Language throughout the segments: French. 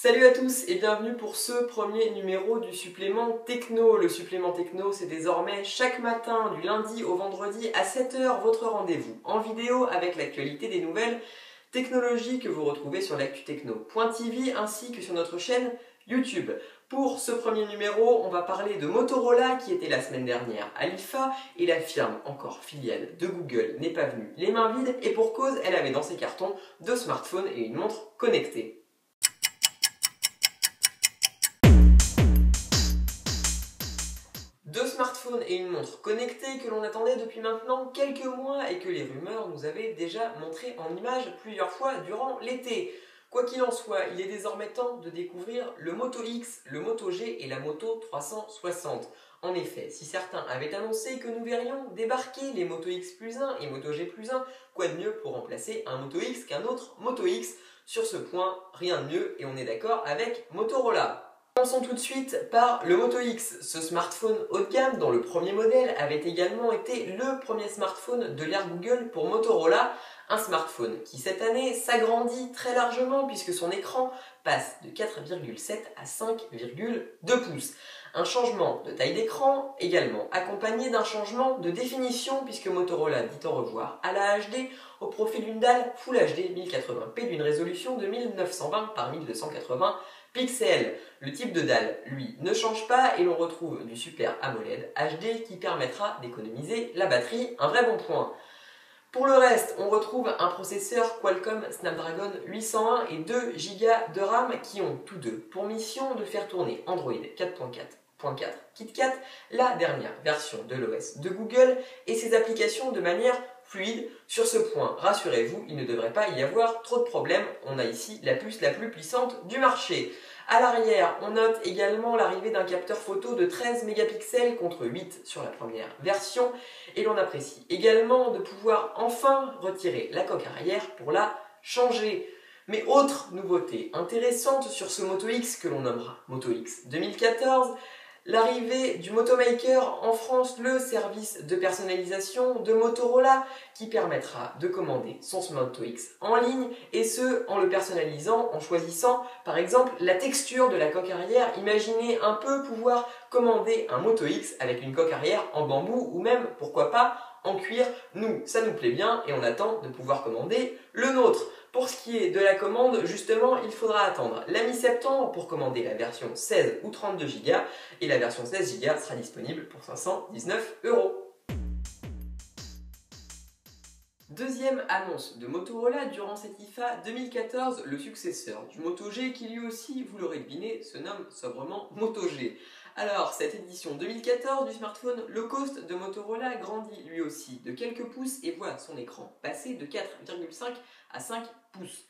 Salut à tous et bienvenue pour ce premier numéro du supplément Techno. Le supplément Techno, c'est désormais chaque matin du lundi au vendredi à 7 h votre rendez-vous en vidéo avec l'actualité des nouvelles technologies que vous retrouvez sur l'actu-techno.tv ainsi que sur notre chaîne YouTube. Pour ce premier numéro, on va parler de Motorola qui était la semaine dernière à l'IFA et la firme, encore filiale de Google, n'est pas venue les mains vides et pour cause, elle avait dans ses cartons 2 smartphones et une montre connectée. Deux smartphones et une montre connectée que l'on attendait depuis maintenant quelques mois et que les rumeurs nous avaient déjà montré en images plusieurs fois durant l'été. Quoi qu'il en soit, il est désormais temps de découvrir le Moto X, le Moto G et la Moto 360. En effet, si certains avaient annoncé que nous verrions débarquer les Moto X Plus 1 et Moto G Plus 1, quoi de mieux pour remplacer un Moto X qu'un autre Moto X? Sur ce point, rien de mieux et on est d'accord avec Motorola. Commençons tout de suite par le Moto X. Ce smartphone haut de gamme, dont le premier modèle avait également été le premier smartphone de l'ère Google pour Motorola. Un smartphone qui cette année s'agrandit très largement puisque son écran passe de 4,7 à 5,2 pouces. Un changement de taille d'écran également accompagné d'un changement de définition puisque Motorola dit au revoir à la HD au profit d'une dalle Full HD 1080p d'une résolution de 1920 par 1280 pixels. Le type de dalle, lui, ne change pas et l'on retrouve du Super AMOLED HD qui permettra d'économiser la batterie, un vrai bon point. Pour le reste, on retrouve un processeur Qualcomm Snapdragon 801 et 2 Go de RAM qui ont tous deux pour mission de faire tourner Android 4.4.4 KitKat, la dernière version de l'OS de Google, et ses applications de manière fluide. Sur ce point, rassurez-vous, il ne devrait pas y avoir trop de problèmes. On a ici la puce la plus puissante du marché. À l'arrière, on note également l'arrivée d'un capteur photo de 13 mégapixels contre 8 sur la première version et l'on apprécie également de pouvoir enfin retirer la coque arrière pour la changer. Mais autre nouveauté intéressante sur ce Moto X que l'on nommera Moto X 2014, l'arrivée du Moto Maker en France, le service de personnalisation de Motorola qui permettra de commander son Moto X en ligne et ce en le personnalisant, en choisissant par exemple la texture de la coque arrière. Imaginez un peu pouvoir commander un Moto X avec une coque arrière en bambou ou même pourquoi pas en cuir. Nous, ça nous plaît bien et on attend de pouvoir commander le nôtre. Pour ce qui est de la commande, justement, il faudra attendre la mi-septembre pour commander la version 16 ou 32 Go et la version 16 Go sera disponible pour 519 €. Deuxième annonce de Motorola durant cette IFA 2014, le successeur du Moto G qui lui aussi, vous l'aurez deviné, se nomme sobrement Moto G. Alors, cette édition 2014 du smartphone low cost de Motorola grandit lui aussi de quelques pouces et voit son écran passer de 4,5 à 5 pouces.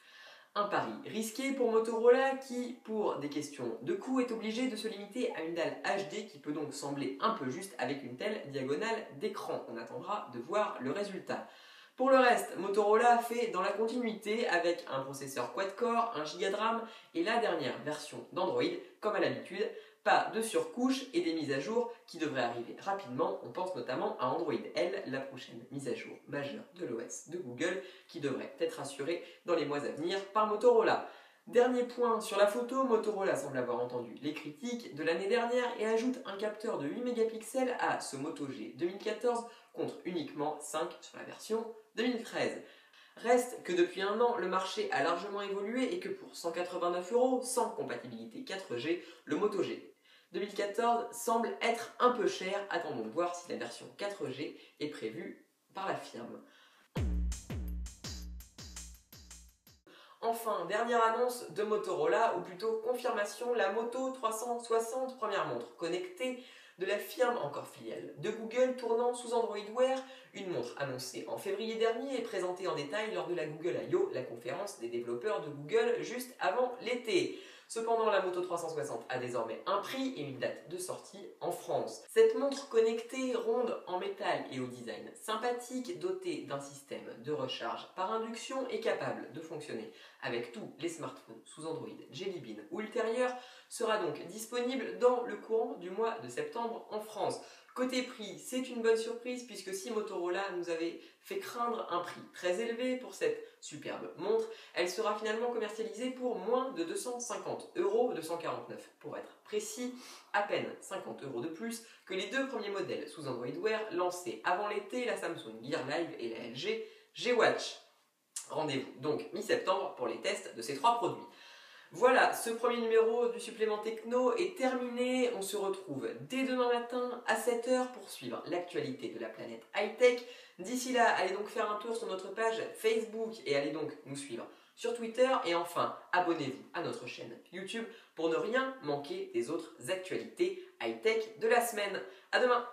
Un pari risqué pour Motorola qui, pour des questions de coût, est obligé de se limiter à une dalle HD qui peut donc sembler un peu juste avec une telle diagonale d'écran. On attendra de voir le résultat. Pour le reste, Motorola fait dans la continuité avec un processeur quad-core, 1 Go de RAM et la dernière version d'Android, comme à l'habitude. Pas de surcouche et des mises à jour qui devraient arriver rapidement. On pense notamment à Android L, la prochaine mise à jour majeure de l'OS de Google qui devrait être assurée dans les mois à venir par Motorola. Dernier point sur la photo, Motorola semble avoir entendu les critiques de l'année dernière et ajoute un capteur de 8 mégapixels à ce Moto G 2014 contre uniquement 5 sur la version 2013. Reste que depuis un an, le marché a largement évolué et que pour 189 € sans compatibilité 4G, le Moto G 2014 semble être un peu cher. Attendons de voir si la version 4G est prévue par la firme. Enfin, dernière annonce de Motorola, ou plutôt confirmation, la Moto 360, première montre connectée de la firme encore filiale de Google tournant sous Android Wear, une montre annoncée en février dernier et présentée en détail lors de la Google I/O, la conférence des développeurs de Google juste avant l'été. Cependant, la Moto 360 a désormais un prix et une date de sortie en France. Cette montre connectée ronde en métal et au design sympathique, dotée d'un système de recharge par induction et capable de fonctionner avec tous les smartphones sous Android, Jelly Bean ou ultérieurs, sera donc disponible dans le courant du mois de septembre en France. Côté prix, c'est une bonne surprise puisque si Motorola nous avait fait craindre un prix très élevé pour cette superbe montre, elle sera finalement commercialisée pour moins de 250 €, 249 pour être précis, à peine 50 € de plus que les deux premiers modèles sous Android Wear lancés avant l'été, la Samsung Gear Live et la LG G-Watch. Rendez-vous donc mi-septembre pour les tests de ces trois produits. Voilà, ce premier numéro du supplément techno est terminé. On se retrouve dès demain matin à 7 h pour suivre l'actualité de la planète high-tech. D'ici là, allez donc faire un tour sur notre page Facebook et allez donc nous suivre sur Twitter. Et enfin, abonnez-vous à notre chaîne YouTube pour ne rien manquer des autres actualités high-tech de la semaine. À demain!